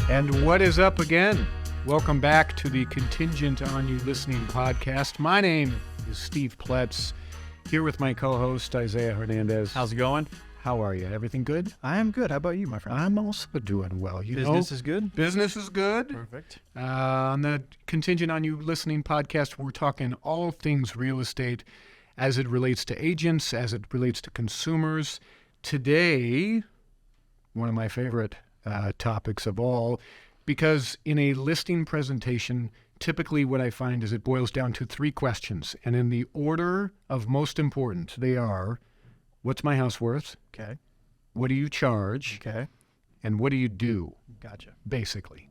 And what is up again? Welcome back to the Contingent on You Listening podcast. My name is StevePloetz, here with my co-host Isaiah Hernandez. How's it going? How are you? Everything good? I am good. How about you, my friend? I'm also doing well. Business is good? Business is good. Perfect. On the Contingent on You Listening podcast, we're talking all things real estate as it relates to agents, as it relates to consumers. Today, one of my favorite topics of all, because in a listing presentation, typically what I find is it boils down to three questions. And in the order of most important, they are, what's my house worth? Okay. What do you charge? Okay. And what do you do? Gotcha. Basically.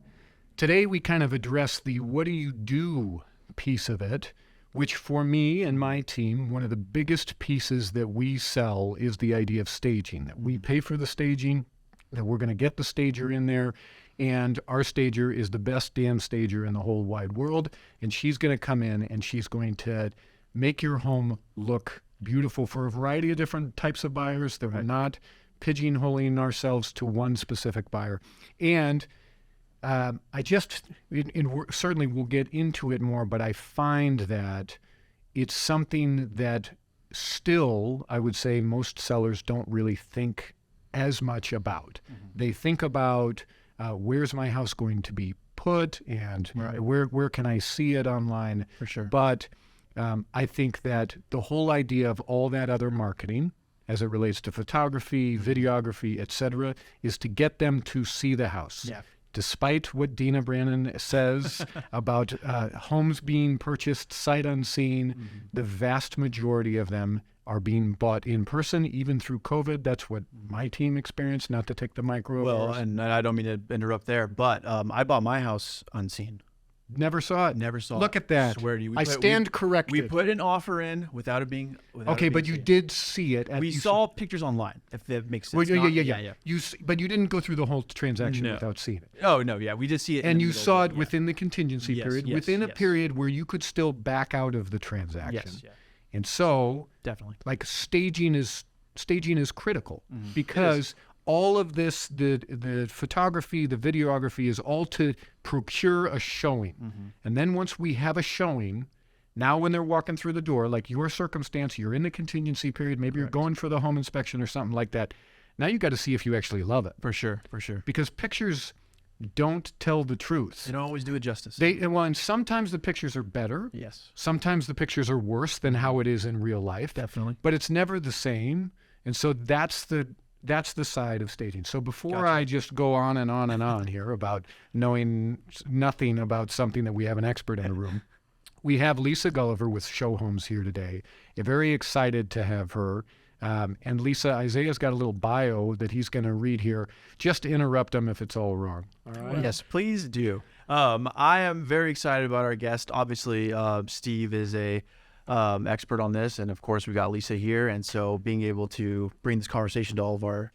Today we kind of address the what do you do piece of it, which for me and my team, one of the biggest pieces that we sell is the idea of staging, that we pay for the staging, that we're going to get the stager in there, and our stager is the best damn stager in the whole wide world, and she's going to come in and she's going to make your home look beautiful for a variety of different types of buyers, that we're not pigeonholing ourselves to one specific buyer. And certainly we'll get into it more, but I find that it's something that still, I would say, most sellers don't really think as much about. They think about where's my house going to be put, and where can I see it online. For sure. But I think that the whole idea of all that other marketing as it relates to photography, videography, etc., is to get them to see the house. Yeah. Despite what Dina Brannon says about homes being purchased sight unseen, the vast majority of them are being bought in person, even through COVID. That's what my team experienced, not to take the micro. Well, and I don't mean to interrupt there, but I bought my house unseen. Never saw it. Never saw it. Look at that. Swear to you. I stand corrected. We put an offer in without it being okay, but you did see it. We saw pictures online, if that makes sense. Well, yeah. But you didn't go through the whole transaction without seeing it. Oh, no, yeah. We did see it. And you saw it within the contingency period, yes, within a period where you could still back out of the transaction. Yes, yeah. And so, definitely, like staging is critical because all of this, the photography, the videography is all to procure a showing. And then once we have a showing, now when they're walking through the door, like your circumstance, you're in the contingency period, maybe you're going for the home inspection or something like that. Now you got to see if you actually love it. For sure. Because pictures don't tell the truth. They don't always do it justice. And sometimes the pictures are better. Yes. Sometimes the pictures are worse than how it is in real life. Definitely. But it's never the same. And so that's the side of staging. So before I just go on and on and on here about knowing nothing about something that we have an expert in the room, we have Lisa Gulliver with Showhomes here today. Very excited to have her. And Lisa, Isaiah's got a little bio that he's going to read here. Just interrupt him if it's all wrong. All right? Yes, please do. I am very excited about our guest. Obviously, Steve is a expert on this, and of course, we got Lisa here. And so, being able to bring this conversation to all of our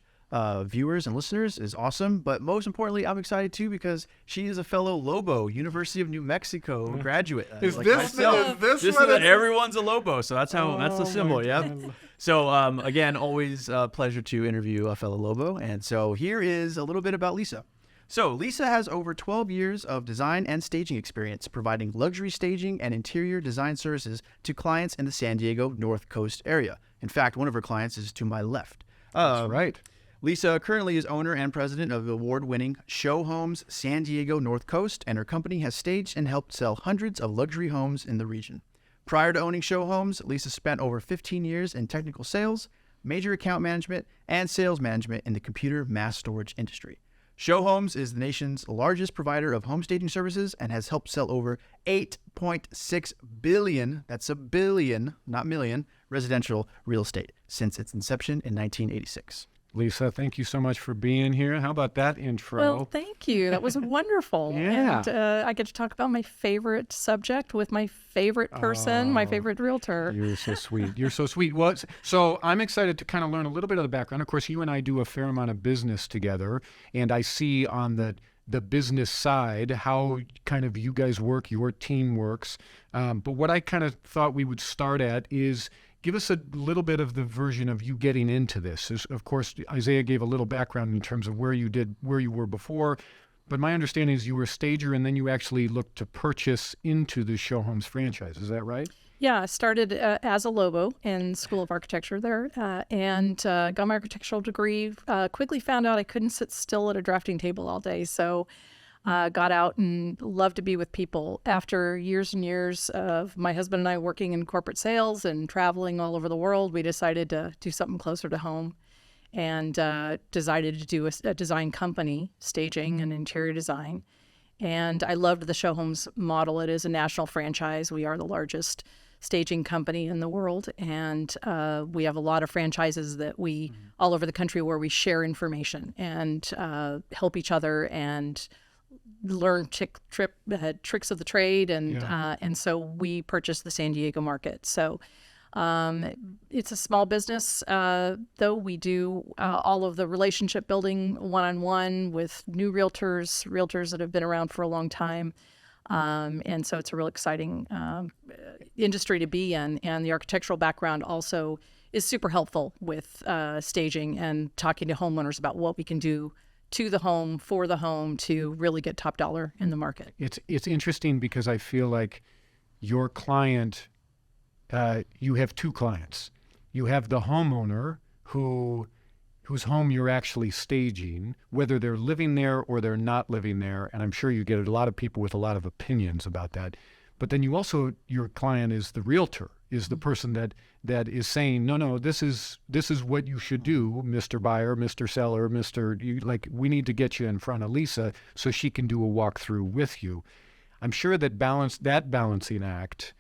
viewers and listeners is awesome. But most importantly, I'm excited too because she is a fellow Lobo, University of New Mexico graduate. Everyone's a Lobo, so that's the symbol. Yeah. So again, always a pleasure to interview a fellow Lobo. And so here is a little bit about Lisa. So Lisa has over 12 years of design and staging experience, providing luxury staging and interior design services to clients in the San Diego North Coast area. In fact, one of her clients is to my left. That's right. Lisa currently is owner and president of the award-winning Showhomes San Diego North Coast, and her company has staged and helped sell hundreds of luxury homes in the region. Prior to owning Showhomes, Lisa spent over 15 years in technical sales, major account management, and sales management in the computer mass storage industry. Showhomes is the nation's largest provider of home staging services and has helped sell over 8.6 billion, that's a billion, not million, residential real estate since its inception in 1986. Lisa, thank you so much for being here. How about that intro? Well, thank you. That was wonderful. Yeah. And I get to talk about my favorite subject with my favorite person, my favorite realtor. You're so sweet. You're so sweet. Well, so I'm excited to kind of learn a little bit of the background. Of course, you and I do a fair amount of business together, and I see on the business side how kind of you guys work, your team works. But what I kind of thought we would start at is give us a little bit of the version of you getting into this. Of course, Isaiah gave a little background in terms of where you were before, But my understanding is you were a stager and then you actually looked to purchase into the Showhomes franchise. Is that right? Yeah, I started as a Lobo in School of Architecture there and got my architectural degree. Quickly found out I couldn't sit still at a drafting table all day. So got out and loved to be with people. After years and years of my husband and I working in corporate sales and traveling all over the world, we decided to do something closer to home and decided to do a design company, staging and interior design. And I loved the Showhomes model. It is a national franchise. We are the largest staging company in the world, and we have a lot of franchises that we all over the country where we share information and help each other and learn tricks of the trade, and so we purchased the San Diego market. So it's a small business, though. We do all of the relationship building one-on-one with new realtors that have been around for a long time. And so it's a real exciting industry to be in. And the architectural background also is super helpful with staging and talking to homeowners about what we can do to the home, for the home, to really get top dollar in the market. It's interesting because I feel like your client, you have two clients. You have the homeowner whose home you're actually staging, whether they're living there or they're not living there. And I'm sure you get a lot of people with a lot of opinions about that. But then you also, your client is the realtor, is the person that is saying, no, this is what you should do, Mr. Buyer, Mr. Seller, we need to get you in front of Lisa so she can do a walkthrough with you. I'm sure that balancing act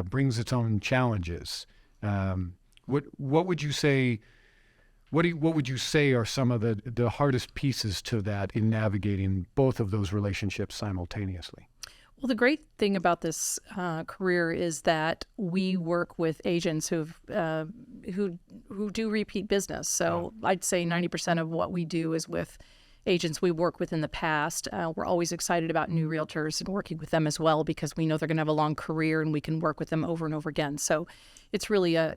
brings its own challenges. What would you say? What would you say are some of the hardest pieces to that in navigating both of those relationships simultaneously? Well, the great thing about this career is that we work with agents who do repeat business. So I'd say 90% of what we do is with agents we work with in the past. We're always excited about new realtors and working with them as well because we know they're going to have a long career and we can work with them over and over again. So it's really a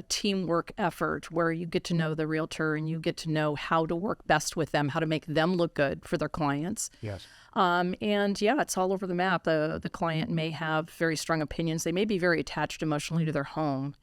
teamwork effort where you get to know the realtor and you get to know how to work best with them, how to make them look good for their clients. Yes. And yeah, it's all over the map. The client may have very strong opinions. They may be very attached emotionally to their home.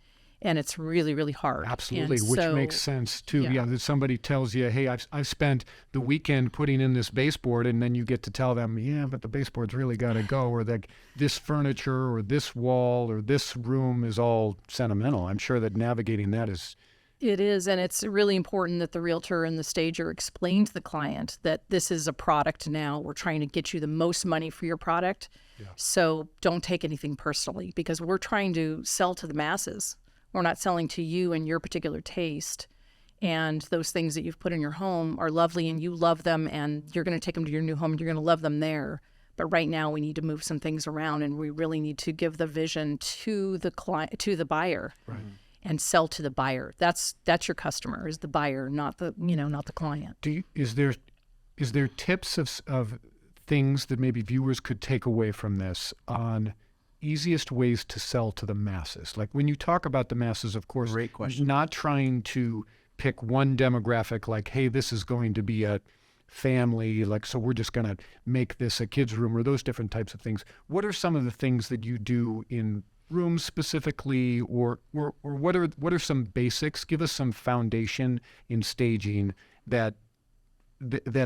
And it's really, really hard. Absolutely, which makes sense too. Yeah, that somebody tells you, hey, I've spent the weekend putting in this baseboard, and then you get to tell them, yeah, but the baseboard's really got to go, or that this furniture or this wall or this room is all sentimental. I'm sure that navigating that is... It is, and it's really important that the realtor and the stager explain to the client that this is a product now. We're trying to get you the most money for your product, so don't take anything personally, because we're trying to sell to the masses. We're not selling to you and your particular taste. And those things that you've put in your home are lovely and you love them and you're going to take them to your new home and you're going to love them there. But right now we need to move some things around and we really need to give the vision to the client, to the buyer, and sell to the buyer. That's your customer, is the buyer, not the client. Is there tips of things that maybe viewers could take away from this on easiest ways to sell to the masses? Like when you talk about the masses, of course, great question. Not trying to pick one demographic like, hey, this is going to be a family, like, so we're just going to make this a kid's room or those different types of things. What are some of the things that you do in rooms specifically, or what are some basics? Give us some foundation in staging that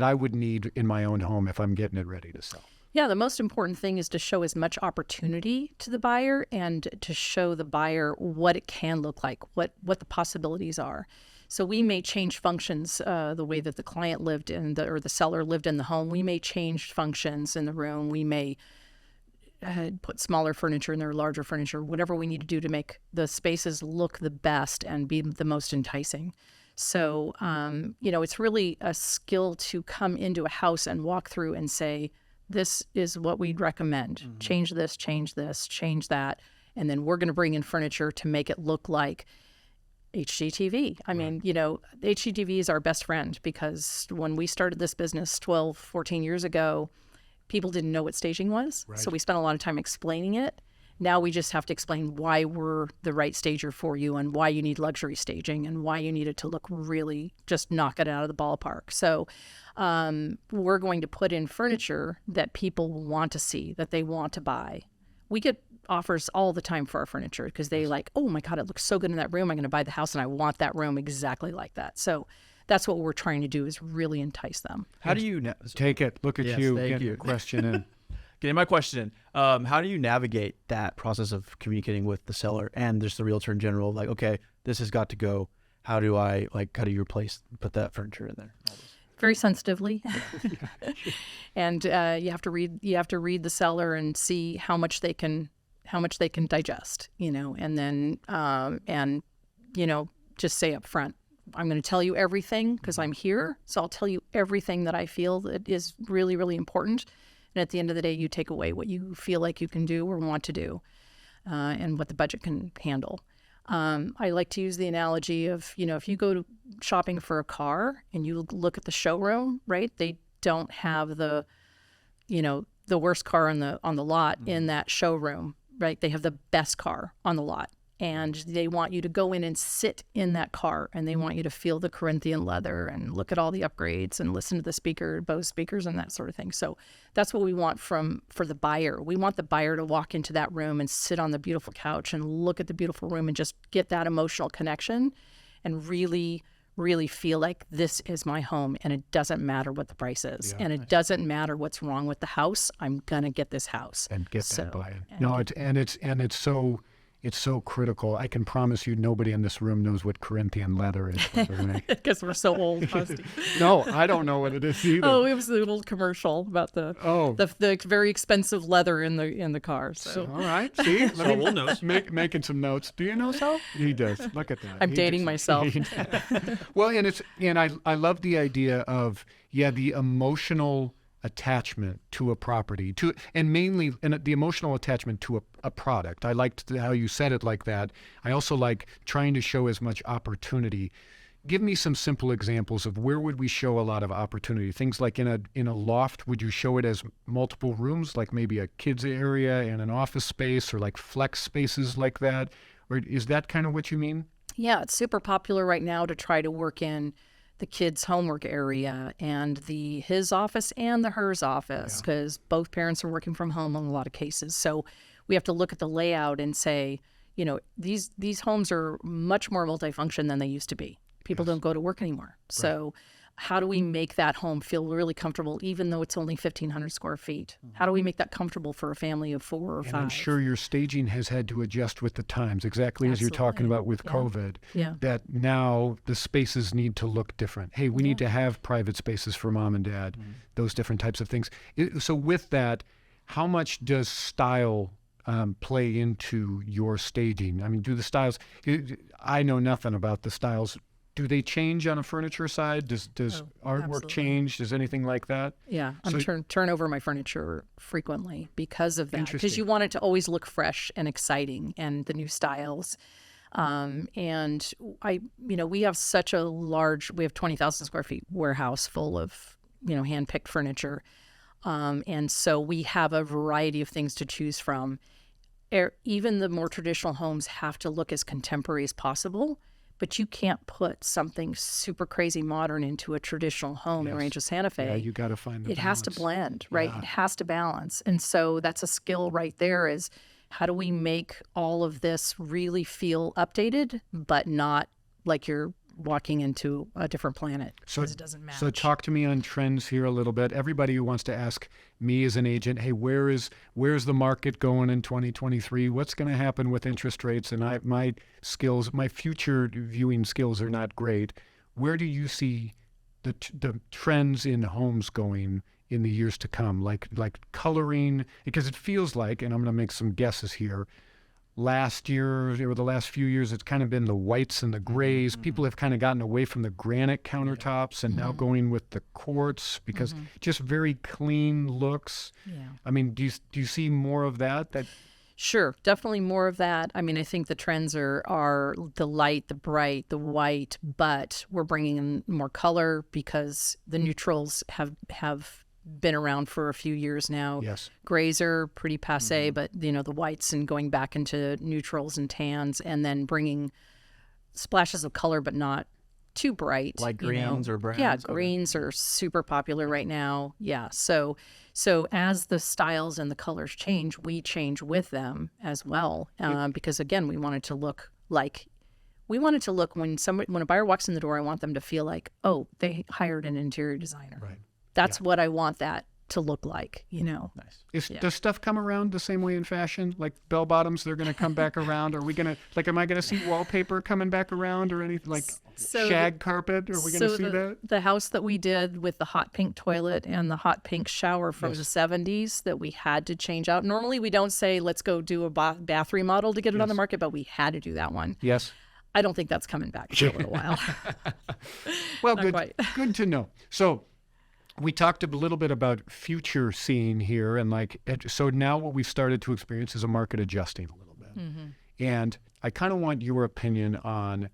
I would need in my own home if I'm getting it ready to sell. Yeah, the most important thing is to show as much opportunity to the buyer and to show the buyer what it can look like, what the possibilities are. So we may change functions the way that the client lived or the seller lived in the home. We may change functions in the room. We may put smaller furniture in there, larger furniture, whatever we need to do to make the spaces look the best and be the most enticing. So, it's really a skill to come into a house and walk through and say, this is what we'd recommend. Mm-hmm. Change this, change that. And then we're going to bring in furniture to make it look like HGTV. I mean, HGTV is our best friend because when we started this business 12, 14 years ago, people didn't know what staging was. Right. So we spent a lot of time explaining it. Now we just have to explain why we're the right stager for you and why you need luxury staging and why you need it to look really just knock it out of the ballpark. So we're going to put in furniture that people want to see, that they want to buy. We get offers all the time for our furniture because they like, oh my God, it looks so good in that room. I'm going to buy the house and I want that room exactly like that. So that's what we're trying to do, is really entice them. How do you Take it. Look at Yes, you. thank Get you. a question in. Getting my question in. How do you navigate that process of communicating with the seller and just the realtor in general? Like, okay, this has got to go. How do you put that furniture in there? Very sensitively. And you have to read the seller and see how much they can digest, and then just say up front, I'm going to tell you everything because I'm here. So I'll tell you everything that I feel that is really, really important. And at the end of the day, you take away what you feel like you can do or want to do, and what the budget can handle. I like to use the analogy of, if you go to shopping for a car and you look at the showroom, right? They don't have the worst car on the lot in that showroom, right? They have the best car on the lot. And they want you to go in and sit in that car, and they want you to feel the Corinthian leather and look at all the upgrades and listen to the Bose speakers and that sort of thing. So that's what we want for the buyer. We want the buyer to walk into that room and sit on the beautiful couch and look at the beautiful room and just get that emotional connection and really, really feel like this is my home, and it doesn't matter what the price is, and it doesn't matter what's wrong with the house. I'm gonna get this house And get that buy-in. No, it's so critical. I can promise you nobody in this room knows what Corinthian leather is. because we're so old. Huh, Steve? No, I don't know what it is either. Oh, it was the old commercial about the very expensive leather in the car. So All right. See? We'll know. Making some notes. Do you know so? He does. Look at that. I'm dating myself. Well, and I love the idea of the emotional attachment to a property, and mainly the emotional attachment to a product. I liked how you said it like that. I also like trying to show as much opportunity. Give me some simple examples of where would we show a lot of opportunity. Things like in a loft, would you show it as multiple rooms, like maybe a kids area and an office space, or like flex spaces like that? Or is that kind of what you mean? Yeah, it's super popular right now to try to work in the kids' homework area and his office and the hers office, because both parents are working from home in a lot of cases. So we have to look at the layout and say, these homes are much more multifunction than they used to be. People don't go to work anymore. So how do we make that home feel really comfortable, even though it's only 1,500 square feet? How do we make that comfortable for a family of 4 or 5? And I'm sure your staging has had to adjust with the times, exactly as you're talking about with COVID, that now the spaces need to look different. Hey, we need to have private spaces for mom and dad, those different types of things. So with that, how much does style play into your staging? I mean, do the styles, I know nothing about the styles. Do they change on a furniture side? Does artwork absolutely. change? Does anything like that? Yeah, turn over my furniture frequently because of that. Because Interesting. you want it to always look fresh and exciting, and the new styles. And we have such a large, we have 20,000 square feet warehouse full of, hand-picked furniture. And so we have a variety of things to choose from. Even the more traditional homes have to look as contemporary as possible. But you can't put something super crazy modern into a traditional home in Rancho Santa Fe. Yeah, you got to find the It has to balance. blend, right? It has to balance. And so that's a skill right there, is how do we make all of this really feel updated, but not like you're walking into a different planet, because it doesn't match. So talk to me on trends here a little bit. Everybody who wants to ask me as an agent, hey, where's the market going in 2023? What's going to happen with interest rates? And my skills, my future viewing skills are not great. Where do you see the trends in homes going in the years to come? Like coloring, because it feels like, and I'm going to make some guesses here, last year or the last few years, it's kind of been the whites and the grays. People have kind of gotten away from the granite countertops and now going with the quartz, because just very clean looks. Yeah. I mean, do you see more of that? Sure, definitely more of that. I mean, I think the trends are the light, the bright, the white, but we're bringing in more color because the neutrals have been around for a few years now. Yes. Grays are pretty passe, but the whites and going back into neutrals and tans, and then bringing splashes of color, but not too bright. Like greens or browns? Yeah, greens are super popular right now. Yeah. So as the styles and the colors change, we change with them as well. Because again, we want it to look when a buyer walks in the door, I want them to feel like, oh, they hired an interior designer. Right. That's what I want that to look like, Nice. Does stuff come around the same way in fashion? Like bell bottoms, they're going to come back around. Are we going to, am I going to see wallpaper coming back around or anything like shag carpet? Are we going to see that? The house that we did with the hot pink toilet and the hot pink shower from the 70s that we had to change out. Normally we don't say, let's go do a bath remodel to get it on the market, but we had to do that one. Yes. I don't think that's coming back for a little while. Well, Not good. quite. Good to know. So we talked a little bit about future scene here, and so now what we've started to experience is a market adjusting a little bit. And I kind of want your opinion on,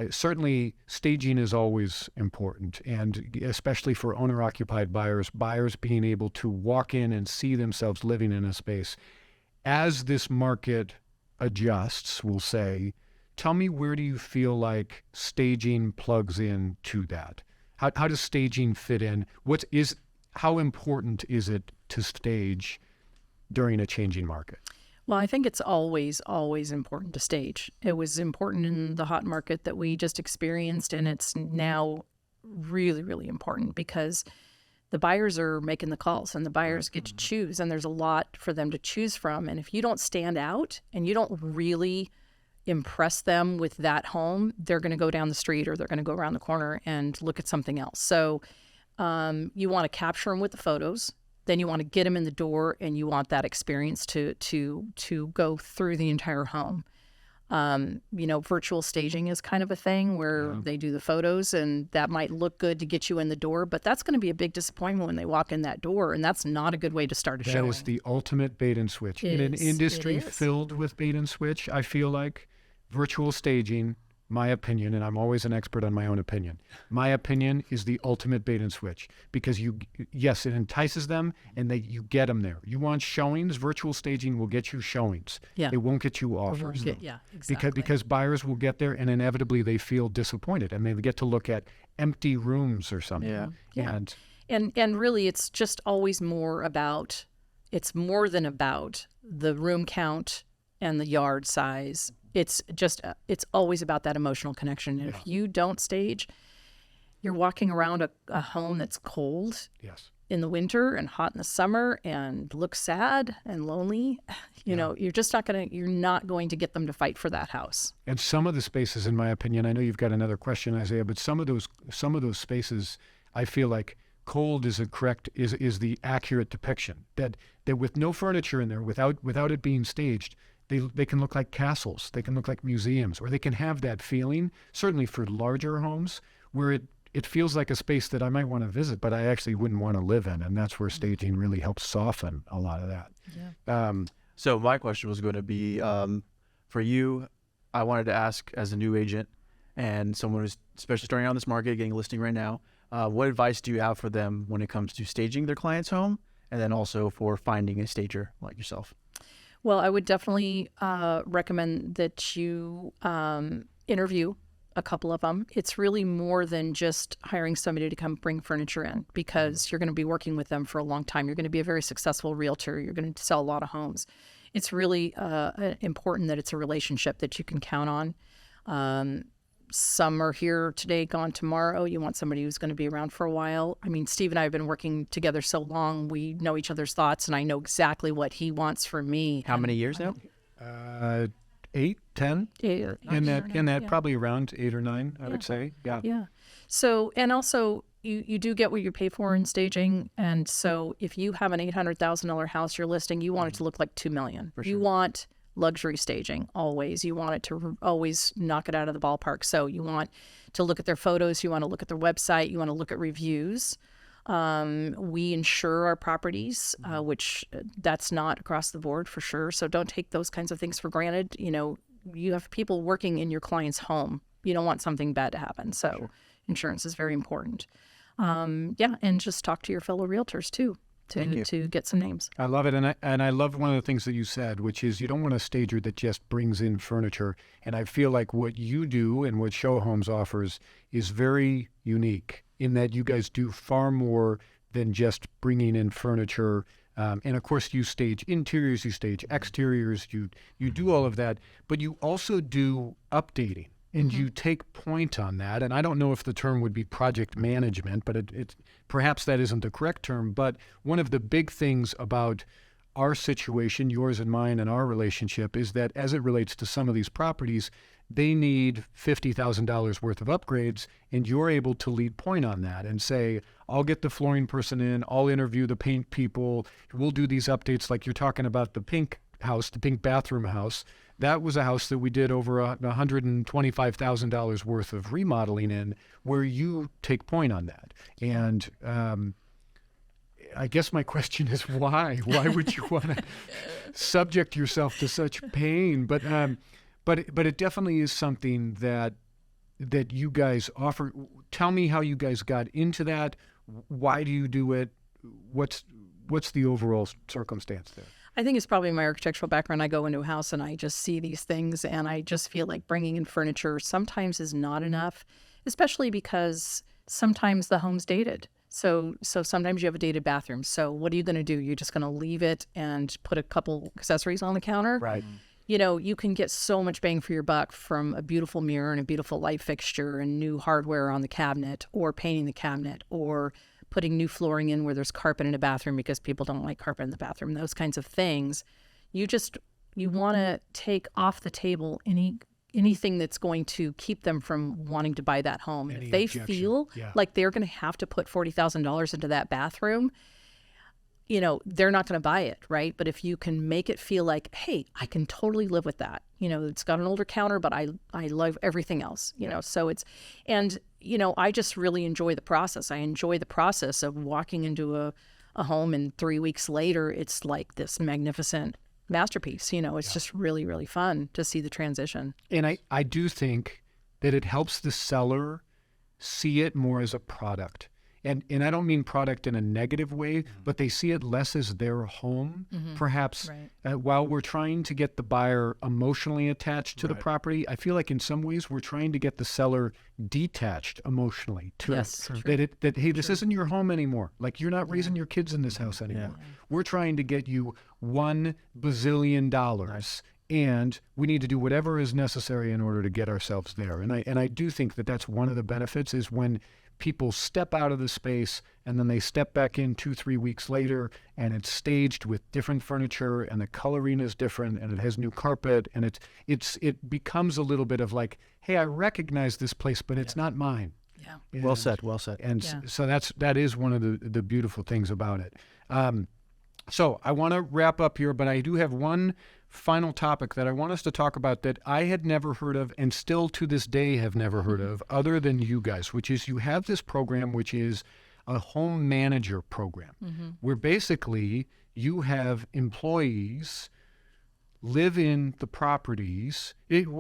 certainly staging is always important, and especially for owner-occupied buyers being able to walk in and see themselves living in a space. As this market adjusts, we'll say, tell me, where do you feel like staging plugs in to that? How does staging fit in? How important is it to stage during a changing market? Well, I think it's always, always important to stage. It was important in the hot market that we just experienced, and it's now really, really important because the buyers are making the calls and the buyers get to choose, and there's a lot for them to choose from. And if you don't stand out and you don't really impress them with that home, they're going to go down the street or they're going to go around the corner and look at something else. So you want to capture them with the photos, then you want to get them in the door, and you want that experience to go through the entire home. Virtual staging is kind of a thing where they do the photos, and that might look good to get you in the door, but that's going to be a big disappointment when they walk in that door, and that's not a good way to start a showing. That is the ultimate bait and switch. In an industry filled with bait and switch, I feel like virtual staging, my opinion, and I'm always an expert on my own opinion, my opinion is the ultimate bait and switch, because it entices them and you get them there. You want showings, virtual staging will get you showings. Yeah. It won't get you offers. Exactly. Because buyers will get there and inevitably they feel disappointed and they get to look at empty rooms or something. Yeah. And really it's just always more than about the room count and the yard size. It's always about that emotional connection. And if you don't stage, you're walking around a home that's cold in the winter and hot in the summer and looks sad and lonely. You're not going to get them to fight for that house. And some of the spaces, in my opinion, I know you've got another question, Isaiah, but some of those spaces, I feel like cold is the accurate depiction. That with no furniture in there, without it being staged, they can look like castles, they can look like museums, or they can have that feeling, certainly for larger homes, where it feels like a space that I might want to visit, but I actually wouldn't want to live in. And that's where staging really helps soften a lot of that. Yeah. So my question was going to be, for you, I wanted to ask, as a new agent and someone who's especially starting out in this market, getting a listing right now, what advice do you have for them when it comes to staging their client's home, and then also for finding a stager like yourself? Well, I would definitely recommend that you interview a couple of them. It's really more than just hiring somebody to come bring furniture in, because you're going to be working with them for a long time. You're going to be a very successful realtor. You're going to sell a lot of homes. It's really important that it's a relationship that you can count on. Some are here today, gone tomorrow. You want somebody who's going to be around for a while. I mean, Steve and I have been working together so long. We know each other's thoughts, and I know exactly what he wants from me. How many years now? 8, 10? In that probably around 8 or 9, I would say. Yeah. So, and also you do get what you pay for in staging. And so if you have an $800,000 house you're listing, you want it to look like $2 million. For sure. You want luxury staging always. You want it to always knock it out of the ballpark. So you want to look at their photos. You want to look at their website. You want to look at reviews. We insure our properties, which that's not across the board for sure. So don't take those kinds of things for granted. You have people working in your client's home. You don't want something bad to happen. So insurance is very important. Yeah, and just talk to your fellow realtors too to get some names. I love it, and I love one of the things that you said, which is you don't want a stager that just brings in furniture. And I feel like what you do and what Showhomes offers is very unique in that you guys do far more than just bringing in furniture. And of course, you stage interiors, you stage exteriors, you do all of that, but you also do updating. And you take point on that. And I don't know if the term would be project management, but it perhaps that isn't the correct term. But one of the big things about our situation, yours and mine, and our relationship is that as it relates to some of these properties, they need $50,000 worth of upgrades, and you're able to lead point on that and say, I'll get the flooring person in, I'll interview the paint people, we'll do these updates like you're talking about the pink house, the pink bathroom house. That was a house that we did over $125,000 worth of remodeling in, where you take point on that. And I guess my question is why? Why would you want to subject yourself to such pain? But it definitely is something that you guys offer. Tell me how you guys got into that. Why do you do it? What's the overall circumstance there? I think it's probably my architectural background. I go into a house and I just see these things, and I just feel like bringing in furniture sometimes is not enough, especially because sometimes the home's dated. So sometimes you have a dated bathroom. So what are you going to do? You're just going to leave it and put a couple accessories on the counter? Right. You know, you can get so much bang for your buck from a beautiful mirror and a beautiful light fixture and new hardware on the cabinet, or painting the cabinet, or putting new flooring in where there's carpet in a bathroom because people don't like carpet in the bathroom, those kinds of things. You want to take off the table anything that's going to keep them from wanting to buy that home. Any If they objection. feel like they're going to have to put $40,000 into that bathroom, you know, they're not going to buy it, right? But if you can make it feel like, hey, I can totally live with that. You know, it's got an older counter, but I love everything else, you know. So and, you know, I just really enjoy the process. I enjoy the process of walking into a home, and 3 weeks later, it's like this magnificent masterpiece. You know, it's just really, really fun to see the transition. And I do think that it helps the seller see it more as a product. And I don't mean product in a negative way, but they see it less as their home. Perhaps while we're trying to get the buyer emotionally attached to the property, I feel like in some ways we're trying to get the seller detached emotionally to that hey, this isn't your home anymore. Like, you're not raising your kids in this house anymore. We're trying to get you $1 bazillion. And we need to do whatever is necessary in order to get ourselves there. And I do think that that's one of the benefits, is when people step out of the space and then they step back in 2-3 weeks later, and it's staged with different furniture, and the coloring is different, and it has new carpet, and it becomes a little bit of like, hey, I recognize this place, but it's not mine. Yeah. And, Well said. And so that is one of the beautiful things about it. So I want to wrap up here, but I do have one final topic that I want us to talk about that I had never heard of, and still to this day have never heard of, other than you guys, which is you have this program, which is a home manager program, where basically you have employees live in the properties.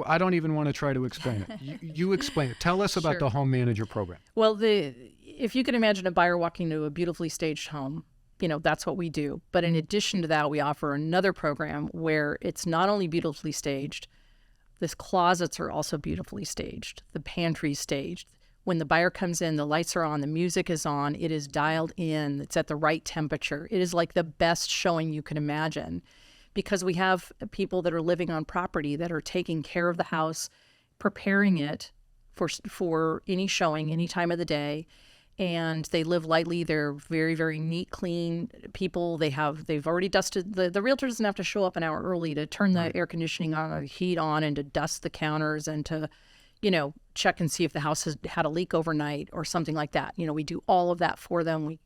I don't even want to try to explain it. You explain it. Tell us about the home manager program. Well, if you can imagine a buyer walking into a beautifully staged home, you know, that's what we do. But in addition to that, we offer another program where it's not only beautifully staged, the closets are also beautifully staged, the pantry's staged. When the buyer comes in, the lights are on, the music is on, it is dialed in, it's at the right temperature. It is like the best showing you can imagine, because we have people that are living on property that are taking care of the house, preparing it for any showing, any time of the day. And they live lightly. They're very, very neat, clean people. They've already dusted. The realtor doesn't have to show up an hour early to turn the air conditioning on or the heat on, and to dust the counters, and to, you know, check and see if the house has had a leak overnight or something like that. You know, we do all of that for them. We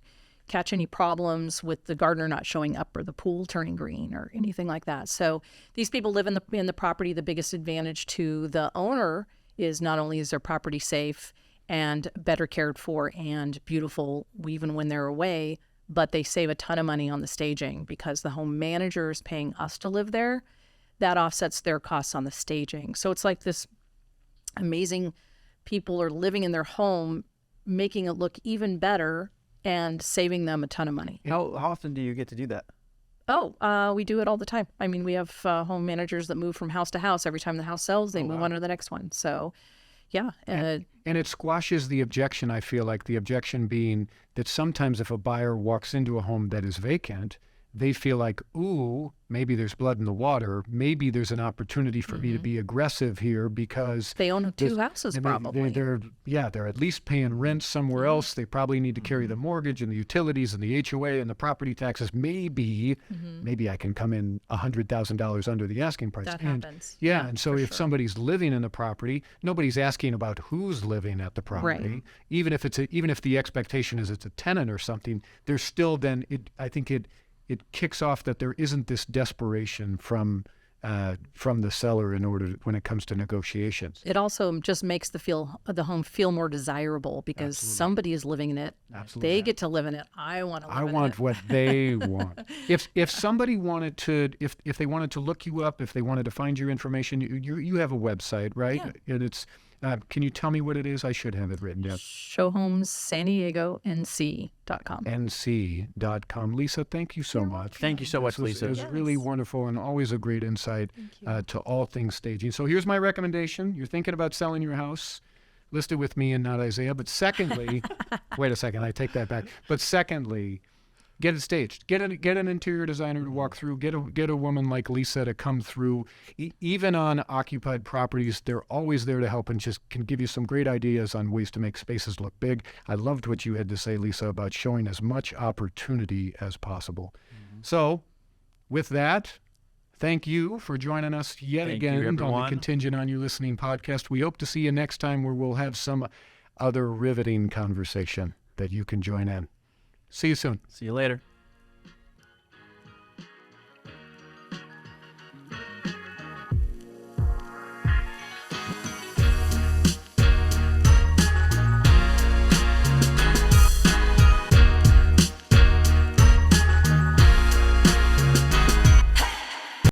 catch any problems with the gardener not showing up, or the pool turning green, or anything like that. So these people live in the property. The biggest advantage to the owner is not only is their property safe and better cared for and beautiful even when they're away, but they save a ton of money on the staging, because the home manager is paying us to live there. That offsets their costs on the staging. So it's like this amazing, people are living in their home making it look even better and saving them a ton of money. How often do you get to do that? Oh, we do it all the time. I mean, we have home managers that move from house to house. Every time the house sells, they move on to the next one. So, yeah. And it squashes the objection, I feel like, the objection being that sometimes if a buyer walks into a home that is vacant, they feel like, ooh, maybe there's blood in the water. Maybe there's an opportunity for me to be aggressive here because they own two houses probably. They're at least paying rent somewhere else. They probably need to carry the mortgage and the utilities and the HOA and the property taxes. Maybe I can come in $100,000 under the asking price. That happens. Yeah, and so if somebody's living in the property, nobody's asking about who's living at the property. Right. Even if the expectation is it's a tenant or something, there's still then I think it kicks off that there isn't this desperation from the seller when it comes to negotiations. It also just makes the home feel more desirable because somebody is living in it. Absolutely. They get to live in it. I want to live in it. I want what they want. If somebody wanted to, if they wanted to look you up, if they wanted to find your information, you have a website, right? Yeah. And it's can you tell me what it is? I should have it written down. Showhomes San Diego NC.com. NC.com. Lisa, thank you so much. Thank you so much, Lisa. It was really wonderful and always a great insight to all things staging. So here's my recommendation. You're thinking about selling your house, list it with me and not Isaiah. But secondly, wait a second, I take that back. But secondly, get it staged. Get an interior designer to walk through. Get a woman like Lisa to come through. Even on occupied properties, they're always there to help and just can give you some great ideas on ways to make spaces look big. I loved what you had to say, Lisa, about showing as much opportunity as possible. So, with that, thank you for joining us yet again on the Contingent on Your Listening podcast. We hope to see you next time where we'll have some other riveting conversation that you can join in. See you soon. See you later.